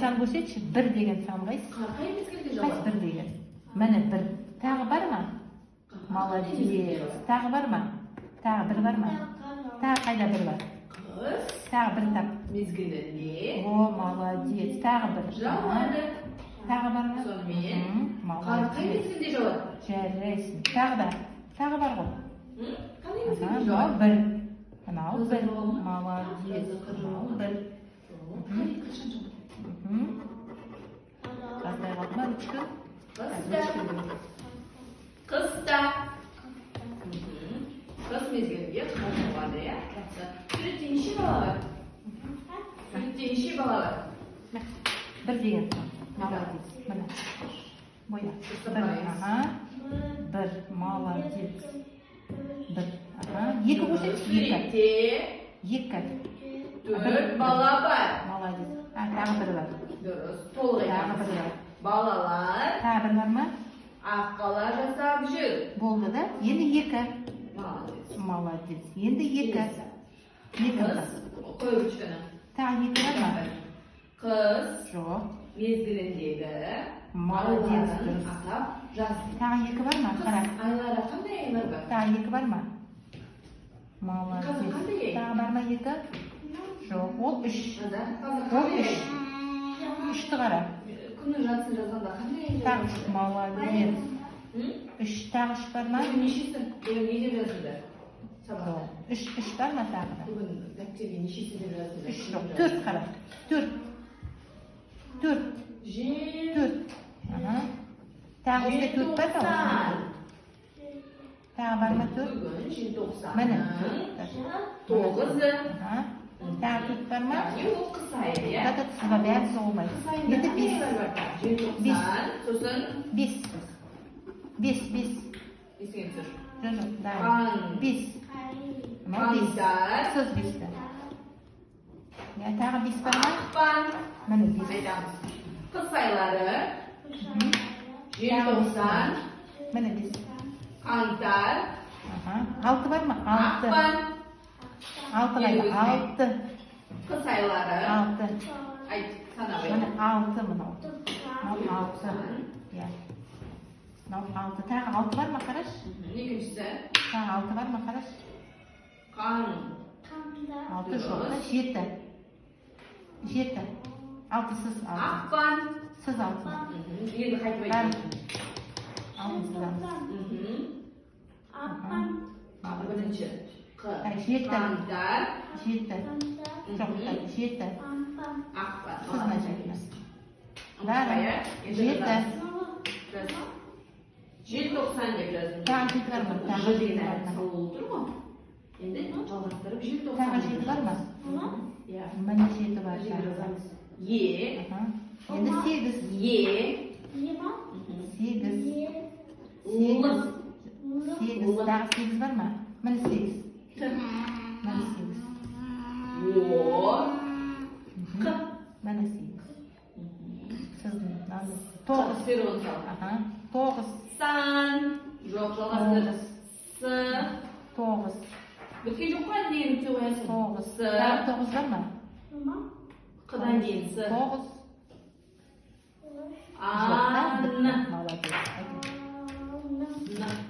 сан көрсетші. Bir деген сан қайсы? Қай мезгілде жауап? Қайсы bir деген? Міне bir. Тағы бар ма? Молодец. Тағы бар ма? Тағы bir бар ма? Тағы қайда bir бар? Қыз Тағы bir тап. мезгілінде О, молодец. Тағы bir. жауады. Тағы бар ма? Сонымен қай Молодец. мезгілде жауады? Жарайсың. Тағы да. Тағы бар ғой. Қандай мезгілде Мынау жауады? bir. Мынау Қызы bir. жауады ма? Молодец. Қызы Мынау жауады. bir. Қай қашан жауады? Қаздай қалды ма? Ручка? Қыста. Қыс мезгілінде қар жауады, иә? Жақсы. Суретте неше бала бар? Суретте неше бала бар? Bir деген сан. Молодец. Міне. Боя. Bir. Ага. Bir. Молодец. Bir. Ага. Екі көрсетші. Екі. Суретте Екі. 4 бала бар. Молодец. Тағы бір бар. Дұрыс. Толық Тағы айтамыз. бір бар. Балалар Тағы бір бар ма? аққала жасап жүр. Болды да? Енді екі. Молодец. Молодец. Енді екі. Екі бар. Қыз, қой ручканы. Тағы екі бар ма? Қыз Жоқ. мезгіліндегі Молодец. айларын Дұрыс. атап жазды. Тағы екі бар ма? Қыс Қара. айлары қандай айлар бар? Тағы екі бар ма? Молодец. Қазір қандай ай? Тағы бар ма екі? Жоқ. Ол үш. Қазір Ол қандай үш. ай? Үшті қара. Күннің жартысын жазғанда қандай ай Тағы жазды? үш. Молодец. Үш. Тағы үш бар ма? Бүгін нешесі? Бүгін не деп жазылды? Сабақта. Жоқ. Үш бар ма тағы да? Бүгін дәптерге нешесі деп жазылды? Үш жоқ. Төрт қара. Төрт. Төрт. Жел. Төрт. Ага. Тағы осында төрт бар да? Тағы бар ма төрт? Бүгін Міне желтоқсанның төрт. 9-ы. Ага. Тағы төрт бар ма? Яғни ол қыс айы, иә? Да, сызба бәрі соғылмайды. Қыс айында Енді қандай бес. айлар бар? Желтоқсан, сосын Бес. Бес. есіңе түсір. Жоқ, да. Қан. Бес. Мынау бес. Қаңтар. Сөз бесті. Тағы бес бар ма? Ақпан. Міне бес. Айтамыз. Қыс айлары, Мгм. желтоқсан, Міне бес. қаңтар, Ага. Алты бар ма? Алты. ақпан. Алты қайда? Алты. Қыс айлары, Алты. айт, санап Міне айт. алты мынау. Мынау алты. Иә. Мынау алты. Тағы алты бар ма қараш? Екіншісі, Тағы алты бар ма қараш? қан. Алты жоқ та. Жеті. Жеті. Алтысыз алты. Ақпан. Сіз алты. Енді қайтып Бәрі. айтамыз. Алтысыз. Бірінші. Жеті. Қаңтар, Жеті. Жоқ та. Жеті. ақпан. Сіз мына жеті. Бәрі. Бәрі. Жеті. Желтоқсан деп жаздым. Тағы жеті бар ма? Тағы Жыл жеті деген бар әріп ма? салып отыр ғой. Енді жалғастырып желтоқсан. Тағы жеті бар ма? Иә. Міне жеті бар. Жерге тағы. жазамыз. Е, Ага. Енді сегіз. Е, Сегіз. Л. Сегіз. Тағы сегіз бар ма? Міне сегіз. Міне сегіз. О, Мхм. Міне сегіз. Сіздің мынау тоғыз. Қырсырын сал. Ага. Тоғыз. Сан. Жоқ, жалғастыр. С. Тоғыз. Біткен жоқ па әлде нүкте қоясың? Тоғыз. С. Тағы тоғыз бар ма? Қыдан кейін С. Тоғыз. Ан. Молодец. Н.